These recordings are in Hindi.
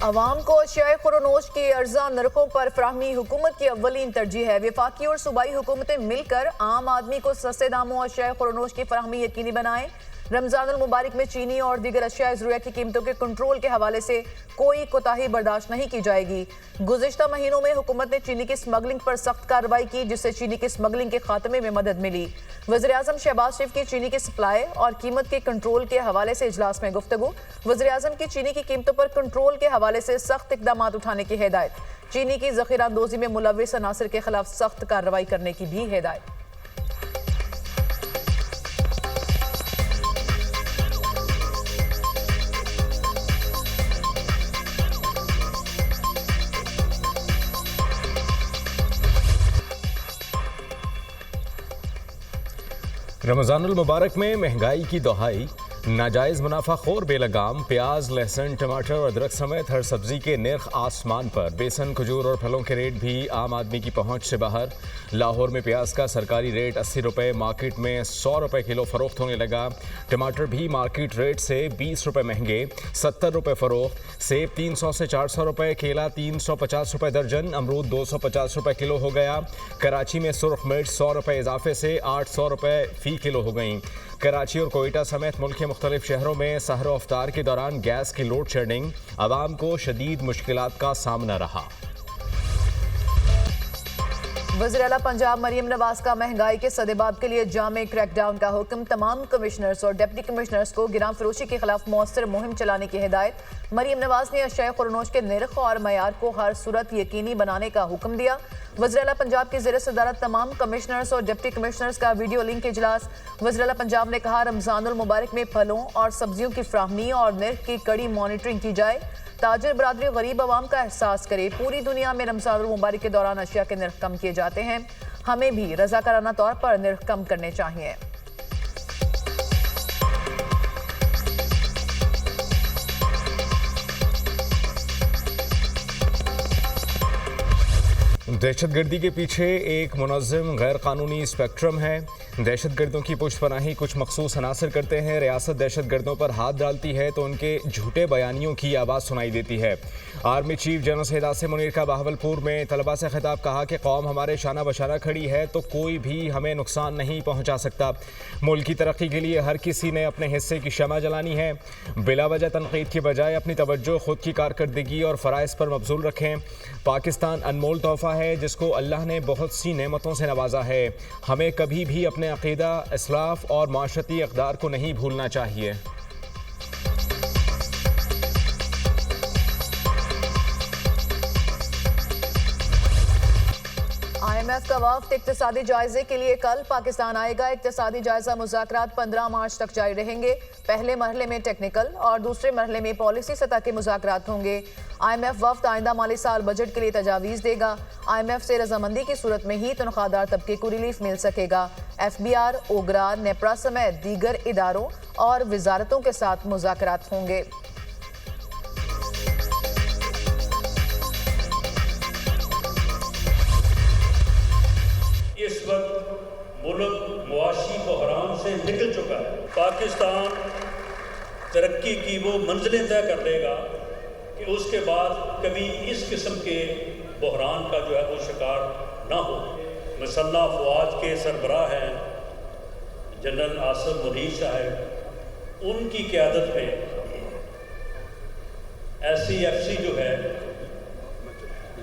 अवाम को अशियाए खुरोनोश की अर्जा नरखों पर फराहमी हुकूमत की अव्वलीन तरजीह है। वफाकी और सूबाई हुकूमतें मिलकर आम आदमी को सस्ते दामों अशियाए खुरोनोश की फराहमी यकीनी बनाएं। रमजानुल मुबारक में चीनी और दीगर अशिया ज़रूरियात की कीमतों के कंट्रोल के हवाले से कोई कोताही बर्दाश्त नहीं की जाएगी। गुज़िश्ता महीनों में हुकूमत ने चीनी की स्मगलिंग पर सख्त कार्रवाई की, जिससे चीनी की स्मगलिंग के खात्मे में मदद मिली। वज़ीर-ए-आज़म शहबाज शरीफ की चीनी की सप्लाई और कीमत के कंट्रोल के हवाले से इजलास में गुफ्तगू। वज़ीर-ए-आज़म की चीनी की कीमतों पर कंट्रोल के हवाले से सख्त इक़दाम उठाने की हिदायत। चीनी की ज़ख़ीरा अंदोज़ी में मुलव्विस अनासिर के खिलाफ सख्त कार्रवाई करने की भी हिदायत। रमजानुल मुबारक में महंगाई की दोहाई, नाजायज़ मुनाफाखोर बेलगाम प्याज, लहसुन, टमाटर और अदरक समेत हर सब्जी के निर्ख आसमान पर। बेसन, खजूर और फलों के रेट भी आम आदमी की पहुंच से बाहर। लाहौर में प्याज का सरकारी रेट 80 रुपये, मार्केट में 100 रुपये किलो फरोख्त होने लगा। टमाटर भी मार्केट रेट से 20 रुपये महंगे, 70 रुपये फरोख्त। सेब 300 से 400 रुपये, केला 350 रुपये दर्जन, अमरूद 250 रुपये किलो हो गया। कराची में सुर्ख मिर्च 100 रुपये इजाफे से 800 रुपये फ़ी किलो हो गई। कराची और कोयटा समेत मुल्क के मुख्तलिफ शहरों में सहर व अफ्तार के दौरान गैस की लोड शेडिंग, आवाम को शदीद मुश्किलात का सामना रहा। वज़ीर-ए-आला पंजाब मरीम नवाज का महंगाई के सदेबाब के लिए जामे क्रैकडाउन का हुक्म। तमाम कमिश्नर्स और डिप्टी कमिश्नर्स को गिराम फरोशी के खिलाफ मौसर मुहिम चलाने की हिदायत। मरीम नवाज ने अशिया खुरोनोश के निर्ख और मयार को हर सूरत यकीनी बनाने का हुक्म दिया। वज़ीर-ए-आला पंजाब की ज़ेर सदारत तमाम कमिश्नर्स और डिप्टी कमिश्नर्स का वीडियो लिंक इजलास। वज़ीर-ए-आला पंजाब ने कहा, रमजानुल मुबारक में फलों और सब्जियों की फ्राहमी और निर्ख की कड़ी मॉनिटरिंग की जाए। ताजिर बरादरी गरीब आवाम का एहसास करे। पूरी दुनिया में रमजानुल मुबारक के दौरान अशिया के निर्ख कम किए जाते हैं, हमें भी रज़ाकाराना तौर पर निर्ख कम करने चाहिए। दहशतगर्दी के पीछे एक मुनज़्ज़म गैर कानूनी स्पेक्ट्रम है। दहशतगर्दों की पुष्टपनाही कुछ मखसूस अनासर करते हैं। रियासत दहशतगर्दों पर हाथ डालती है तो उनके झूठे बयानियों की आवाज़ सुनाई देती है। Army chief general Syed Asim Munir का बहावलपुर में तलबा से खिताब, कहा कि कौम हमारे शाना बशाना खड़ी है तो कोई भी हमें नुकसान नहीं पहुँचा सकता। मुल्क की तरक्की के लिए हर किसी ने अपने हिस्से की शमा जलानी है। बिला वजह तनकीद के बजाय अपनी तवज्जो खुद की कारकर्दगी और फ़राइज़ पर मबजूल रखें। पाकिस्तान अनमोल तोहफ़ा है जिसको अल्लाह ने बहुत सी नेमतों से नवाजा है। हमें कभी भी अपने अक़ीदा, इस्लाफ और माशरती इक़दार को नहीं भूलना चाहिए। IMF का वफ़द इक़्तिसादी जायजे के लिए कल पाकिस्तान आएगा। इक़्तिसादी जायजा मुज़ाकरात 15 मार्च तक जारी रहेंगे। पहले मरहले में टेक्निकल और दूसरे मरहले में पॉलिसी सतह के मुज़ाकरात होंगे। IMF वफ़द आइंदा माली साल बजट के लिए तजावीज़ देगा। IMF से रजामंदी की सूरत में ही तनख्वाहदार तबके को रिलीफ मिल सकेगा। FBR, ओगरा, नेपरा समेत दीगर इदारों और वजारतों के साथ मुज़ाकरात होंगे। इस वक्त मुल्क मुआशी बहरान से निकल चुका है। पाकिस्तान तरक्की की वो मंजिलें तय कर लेगा कि उसके बाद कभी इस किस्म के बहरान का जो है वो शिकार ना हो। मुसल्लह अफवाज के सरबराह हैं जनरल आसिम मुनीर साहब, उनकी क़यादत में SCFC जो है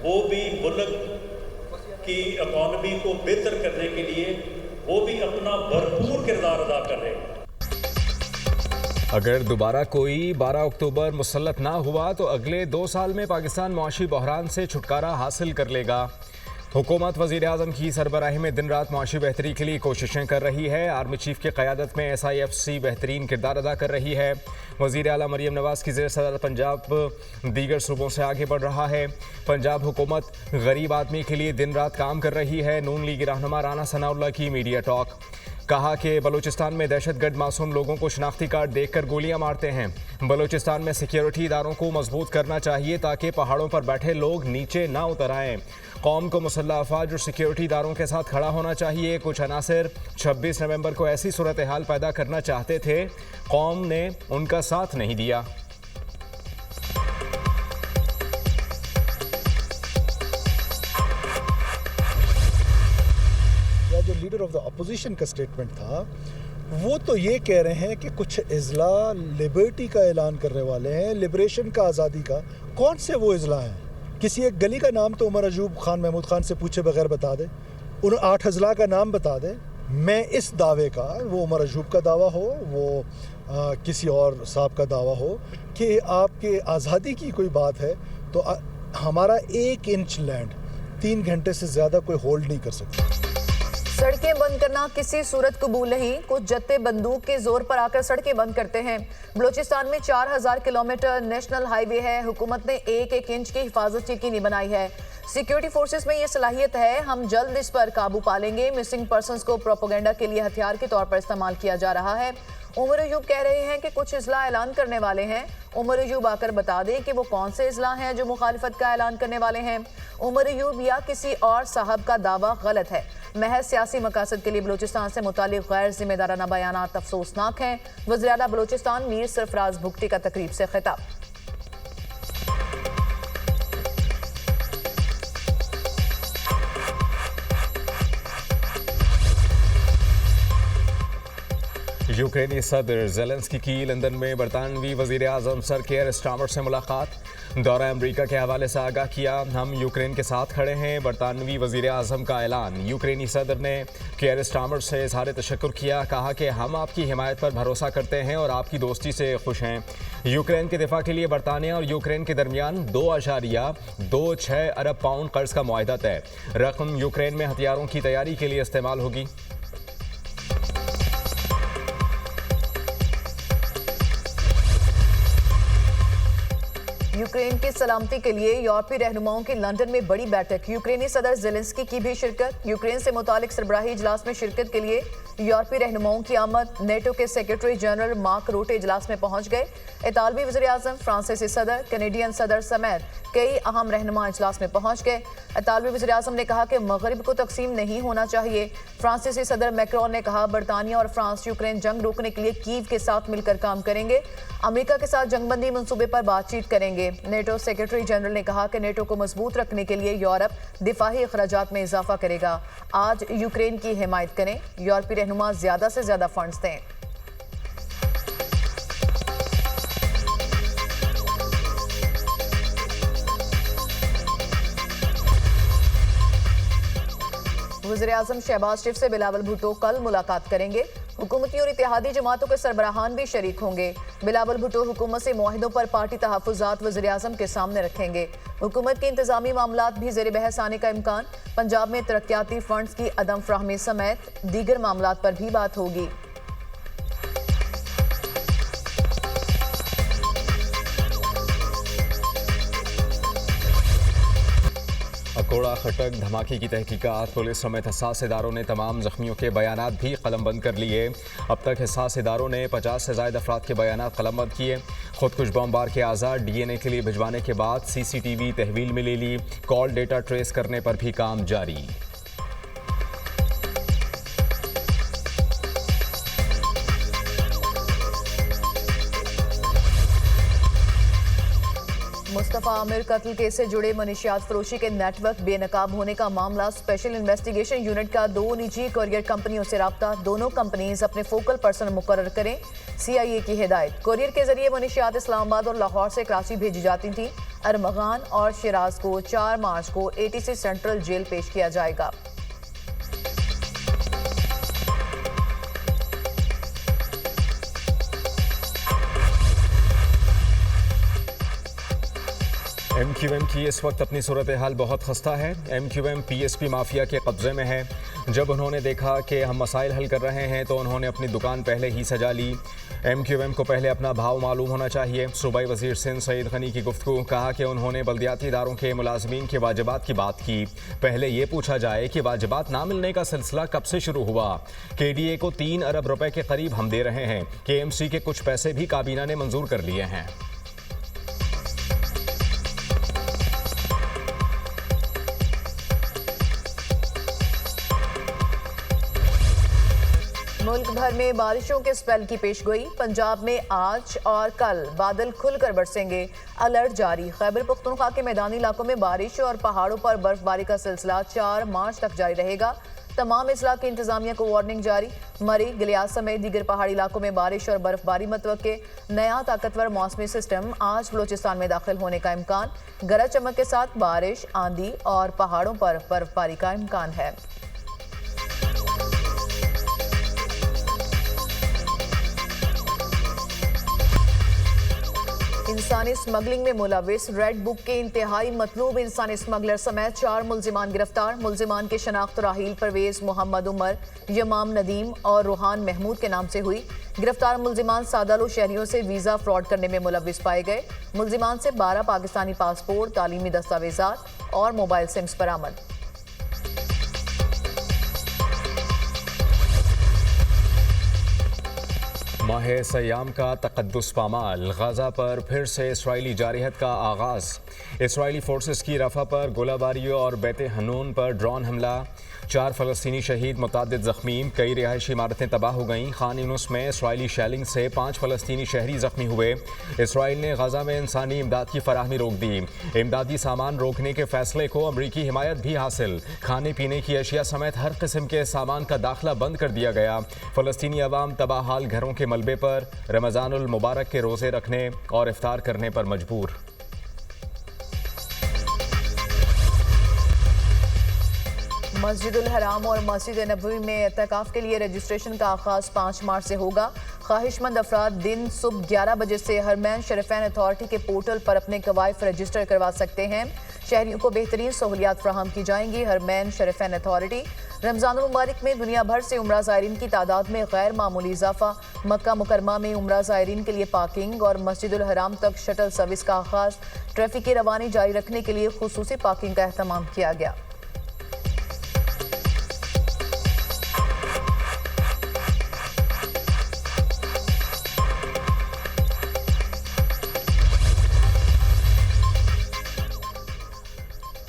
वो भी मुल्क की इकॉनमी को बेहतर करने के लिए वो भी अपना भरपूर किरदार अदा कर रहे हैं। अगर दोबारा कोई 12 अक्टूबर मुसल्लत ना हुआ तो अगले 2 साल में पाकिस्तान मुआशी बहरान से छुटकारा हासिल कर लेगा। हुकूमत वज़ीर-ए-आज़म की सरबराही में दिन रात मुआशी बेहतरी के लिए कोशिशें कर रही है। आर्मी चीफ की क़यादत में SIFC बेहतरीन किरदार अदा कर रही है। वज़ीर आला मरीम नवाज़ की ज़ेर सदारत पंजाब दीगर सूबों से आगे बढ़ रहा है। पंजाब हुकूमत गरीब आदमी के लिए दिन रात काम कर रही है। नून लीग रहनुमा राना सनाउल्लाह की मीडिया टॉक, कहा कि बलूचिस्तान में दहशतगर्द मासूम लोगों को शनाख्ती कार्ड देखकर गोलियां मारते हैं। बलूचिस्तान में सिक्योरिटी इदारों को मजबूत करना चाहिए ताकि पहाड़ों पर बैठे लोग नीचे ना उतर आएँ। कौम को मुसल्लह अफवाज और सिक्योरिटी इदारों के साथ खड़ा होना चाहिए। कुछ अनासर 26 नवंबर को ऐसी सूरत हाल पैदा करना चाहते थे, कौम ने उनका साथ नहीं दिया। ऑफ द अपोजिशन का स्टेटमेंट था, वो तो ये कह रहे हैं कि कुछ इजला लिबर्टी का ऐलान करने वाले हैं, लिबरेशन का, आज़ादी का। कौन से वो इजला हैं? किसी एक गली का नाम तो उमर अयूब खान महमूद खान से पूछे बगैर बता दे, उन 8 अजला का नाम बता दे। मैं इस दावे का, वो उमर अयूब का दावा हो, वो किसी और साहब का दावा हो कि आपके आज़ादी की कोई बात है, तो हमारा 1 इंच लैंड 3 घंटे से ज़्यादा कोई होल्ड नहीं कर सकता। सड़कें बंद करना किसी सूरत कबूल नहीं। कुछ जत्थे बंदूक के जोर पर आकर सड़कें बंद करते हैं। बलूचिस्तान में 4000 किलोमीटर नेशनल हाईवे है। हुकूमत ने 1-1 इंच की हिफाजत यकीनी बनाई है। सिक्योरिटी फोर्सेस में ये सलाहियत है, हम जल्द इस पर काबू पा लेंगे। मिसिंग पर्संस को प्रोपेगेंडा के लिए हथियार के तौर पर इस्तेमाल किया जा रहा है। उमर अयूब कह रहे हैं कि कुछ इजला ऐलान करने वाले हैं। उमर अयूब आकर बता दें कि वो कौन से इजला हैं जो मुखालिफत का ऐलान करने वाले हैं। उमर अयूब या किसी और साहब का दावा गलत है। महज सियासी मकासद के लिए बलूचिस्तान से मुतालिक गैर जिम्मेदाराना बयानात अफसोसनाक हैं। वज़ीर आला बलूचिस्तान मीर सरफराज भुगटी का तकरीब से खिताब। यूक्रेनी सदर ज़ेलेंस्की की लंदन में बरतानवी वज़ीर आज़म सर केयर स्टार्मर से मुलाकात। दौरा अमरीका के हवाले से आगाह किया, हम यूक्रेन के साथ खड़े हैं। बरतानवी वज़ीर आज़म का ऐलान। यूक्रेनी सदर ने केयर स्टार्मर से इज़हार तशक्कुर किया, कहा कि हम आपकी हिमायत पर भरोसा करते हैं और आपकी दोस्ती से खुश हैं। यूक्रेन के दिफा के लिए बरतानिया और यूक्रेन के दरमियान 2.26 अरब पाउंड कर्ज का मुआहदा तय। रकम यूक्रेन में हथियारों की तैयारी के लिए इस्तेमाल होगी। यूक्रेन की सलामती के लिए यूरोपीय रहनुमाओं की लंदन में बड़ी बैठक। यूक्रेनी सदर ज़ेलेंस्की की भी शिरकत। यूक्रेन से मुतालिक सरबराही इजलास में शिरकत के लिए यूरोपीय रहनुमाओं की आमद। नेटो के सेक्रेटरी जनरल मार्क रूटे इजलास में पहुंच गए। इतालवी वज़ीर आज़म, फ्रांसीसी सदर, कैनेडियन सदर समेत कई अहम रहनुमा इजलास में पहुंच गए। इतालवी वज़ीर आज़म ने कहा कि मगरिब को तकसीम नहीं होना चाहिए। फ्रांसीसी सदर मैक्रोन ने कहा, बरतानिया और फ्रांस यूक्रेन जंग रोकने के लिए कीव के साथ मिलकर काम करेंगे। अमेरिका के साथ जंगबंदी मंसूबे पर बातचीत करेंगे। नेटो सेक्रेटरी जनरल ने कहा कि नेटो को मजबूत रखने के लिए यूरोप दिफाही अखराजात में इजाफा करेगा। आज यूक्रेन की हिमायत करें। यूरोपीय रहनुमा ज्यादा से ज्यादा फंड्स दें। वज़ीर-ए-आज़म शहबाज शरीफ से बिलावल भुट्टो कल मुलाकात करेंगे। हुकूमती और इत्तेहादी जमातों के सरबराहान भी शरीक होंगे। बिलावल भुट्टो हुकूमत से मुआहिदों पर पार्टी तहफ़्फ़ुज़ात वज़ीर-ए-आज़म के सामने रखेंगे। हुकूमत के इंतज़ामी मामलात भी ज़ेर बहस आने का इम्कान। पंजाब में तरक्याती फंड्स की अदम फ़राहमी समेत दीगर मामलात पर भी बात होगी। अकोड़ा खटक धमाके की तहकीकात। पुलिस समेत हसास इदारों ने तमाम जख्मियों के बयानात भी कलमबंद कर लिए। अब तक हसास इदारों ने 50 से ज़ायद अफराद के बयानात कलमबंद किए। खुदकुश बमबार के आज़ाद DNA के लिए भिजवाने के बाद CCTV तहवील में ले ली। कॉल डेटा ट्रेस करने पर भी काम जारी। मुस्तफ़ा आमिर कत्ल केस से जुड़े मनशियात फरोशी के नेटवर्क बेनकाब होने का मामला। स्पेशल इन्वेस्टिगेशन यूनिट का 2 निजी कोरियर कंपनियों से राब्ता। दोनों कंपनीज अपने फोकल पर्सन मुकर्रर करें। CIA की हिदायत। कोरियर के जरिए मनशियात इस्लामाबाद और लाहौर से कराची भेजी जाती थी। अरमगान और शिराज को 4 मार्च को ATC सेंट्रल जेल पेश किया जाएगा। MQM की इस वक्त अपनी सूरत हाल बहुत खस्ता है। MQM PSP माफिया के कब्जे में है। जब उन्होंने देखा कि हम मसाइल हल कर रहे हैं तो उन्होंने अपनी दुकान पहले ही सजा ली। MQM को पहले अपना भाव मालूम होना चाहिए। सूबाई वज़ीर सिंध सईद गनी की गुफ्तगू। कहा कि उन्होंने बल्दियाती इदारों के मुलाजमीन के वाजिबात की बात की। पहले ये पूछा जाए कि वाजिबात ना मिलने का सिलसिला कब से शुरू हुआ। KDA को 3 अरब रुपए के करीब हम दे रहे हैं। KMC के कुछ पैसे भी काबीना ने मंजूर कर लिए हैं। मुल्क भर में बारिशों के स्पेल की पेशगोई। पंजाब में आज और कल बादल खुलकर बरसेंगे। अलर्ट जारी। खैबर पख्तूनख्वा के मैदानी इलाकों में बारिश और पहाड़ों पर बर्फबारी का सिलसिला 4 मार्च तक जारी रहेगा। तमाम अजला की इंतजामिया को वार्निंग जारी। मरी, गिलियाद समेत दीगर पहाड़ी इलाकों में बारिश और बर्फबारी मतवक्के। नया ताकतवर मौसमी सिस्टम आज बलोचिस्तान में दाखिल होने का इम्कान। गरज चमक के साथ बारिश, आंधी और पहाड़ों पर बर्फबारी का इम्कान है। इंसानी स्मगलिंग में मुलविस रेड बुक के इंतहाई मतलूब इंसानी स्मगलर समेत 4 मुल्जिमान गिरफ्तार। मुल्जिमान की शनाख्त राहील परवेज, मोहम्मद उमर, यमाम नदीम और रूहान महमूद के नाम से हुई। गिरफ्तार मुल्जिमान सादालू शहरियों से वीजा फ्रॉड करने में मुलविस पाए गए। मुल्जिमान से 12 पाकिस्तानी पासपोर्ट, तालीमी दस्तावेजात और मोबाइल सिम्स बरामद। माह सयाम का तक़द्दुस पामाल, गजा पर फिर से इसराइली जारहत का आगाज़। इसराइली फोर्सेस की रफा पर गोलाबारी और बैत हनून पर ड्रोन हमला। 4 फ़लस्तीनी शहीद, मुतअद्दिद ज़ख्मी। कई रिहायशी इमारतें तबाह हो गईं। खान यूनुस में इसराइली शेलिंग से 5 फ़लस्तीनी शहरी ज़ख्मी हुए। इसराइल ने गजा में इंसानी इमदाद की फराहमी रोक दी। इमदादी सामान रोकने के फैसले को अमरीकी हिमायत भी हासिल। खाने पीने की अशिया समेत हर किस्म के सामान का दाखिला बंद कर दिया गया। फ़लस्तीनी अवाम तबाहाल घरों के मलबे पर रमज़ानुल मुबारक के रोज़े रखने और इफ्तार करने पर मजबूर। मस्जिदुल हराम और मस्जिद नबवी में एतकाफ के लिए रजिस्ट्रेशन का आगाज 5 मार्च से होगा। ख्वाहिशमंद अफराद दिन सुबह 11 बजे से हरमैन शरीफैन अथॉरिटी के पोर्टल पर अपने कवाइफ रजिस्टर करवा सकते हैं। शहरियों को बेहतरीन सहूलियात फ्राहम की जाएंगी। हरमैन शरीफैन अथॉरिटी। रमज़ानुल मुबारक में दुनिया भर से उम्रा ज़ायरीन की तादाद में गैर मामूली इजाफा। मक्का मुकरमा में उम्रा ज़ायरीन के लिए पार्किंग और मस्जिदुल हराम तक शटल सर्विस का आगाज। ट्रैफिक की रवानी जारी रखने के लिए खुसूसी पार्किंग का अहतमाम किया गया।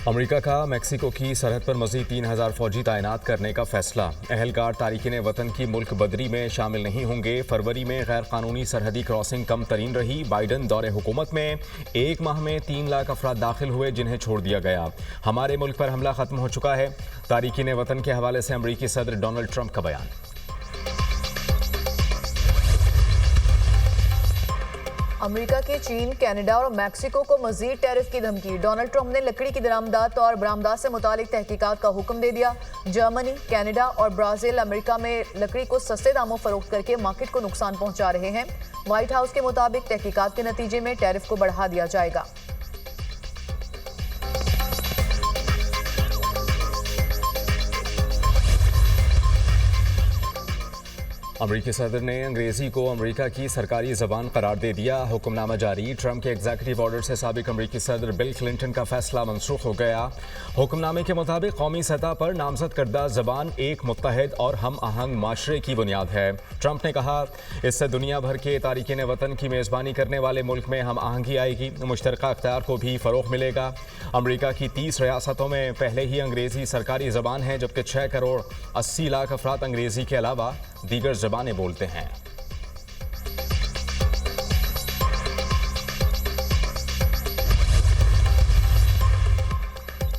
अमेरिका का मैक्सिको की सरहद पर मज़ीद 3000 फौजी तैनात करने का फैसला। अहलकार तारिकीन वतन की मुल्क बदरी में शामिल नहीं होंगे। फरवरी में गैर कानूनी सरहदी क्रॉसिंग कम तरीन रही। बाइडन दौरे हुकूमत में 1 माह में 3 लाख अफराद दाखिल हुए जिन्हें छोड़ दिया गया। हमारे मुल्क पर हमला खत्म हो चुका है। तारिकीन वतन के हवाले से अमरीकी सदर डोनाल्ड ट्रंप का बयान। अमेरिका के चीन, कनाडा और मैक्सिको को मजीद टैरिफ की धमकी। डोनाल्ड ट्रंप ने लकड़ी की दरामदात और बरामदात से मुतालिक तहकीकात का हुक्म दे दिया। जर्मनी, कनाडा और ब्राजील अमेरिका में लकड़ी को सस्ते दामों फरोख्त करके मार्केट को नुकसान पहुंचा रहे हैं। व्हाइट हाउस के मुताबिक तहकीकात के नतीजे में टैरिफ को बढ़ा दिया जाएगा। अमरीकी सदर ने अंग्रेजी को अमरीका की सरकारी ज़बान करार दे दिया। हुक्मनामा जारी। ट्रंप के एग्जीक्यूटिव ऑर्डर से साबिक अमरीकी सदर बिल क्लिंटन का फैसला मनसूख हो गया। हुक्मनामे के मुताबिक कौमी सतह पर नामजद करदा ज़बान एक मुत्तहद और हम आहंग माशरे की बुनियाद है। ट्रंप ने कहा, इससे दुनिया भर के तारिकीन वतन की मेज़बानी करने वाले मुल्क में हम आहंगी आएगी। मुश्तरका अख्तियार को भी फ़रोग़ मिलेगा। अमरीका की 30 रियासतों में पहले ही अंग्रेज़ी सरकारी ज़बान है, जबकि 6 करोड़ 80 लाख अफराद अंग्रेज़ी के अलावा दीगर ज़बानें बोलते हैं।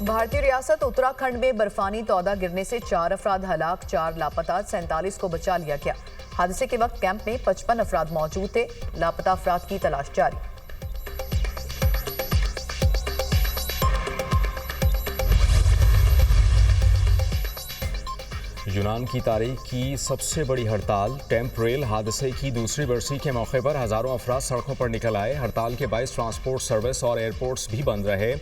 भारतीय रियासत उत्तराखंड में बर्फानी तौदा गिरने से 4 अफराद हलाक, 4 लापता, 47 को बचा लिया गया। हादसे के वक्त कैंप में 55 अफराद मौजूद थे। लापता अफराद की तलाश जारी। यूनान की तारीख की सबसे बड़ी हड़ताल। टेम्प रेल हादसे की दूसरी बरसी के मौके पर हज़ारों अफराद सड़कों पर निकल आए। हड़ताल के बायस ट्रांसपोर्ट सर्विस और एयरपोर्ट्स भी बंद रहे।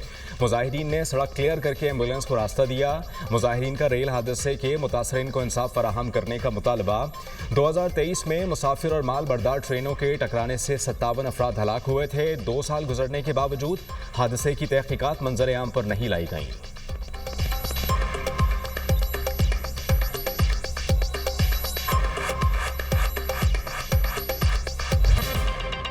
मुजाहिरीन ने सड़क क्लियर करके एम्बुलेंस को रास्ता दिया। मुजाहिरीन का रेल हादसे के मुतासरीन को इंसाफ फराहम करने का मुतालबा। 2023 में मुसाफिर और माल बरदार ट्रेनों के टकराने से 57 अफराद हलाक हुए थे। 2 साल गुजरने के बावजूद हादसे की तहकीकात मंजर आम पर नहीं लाई गईं।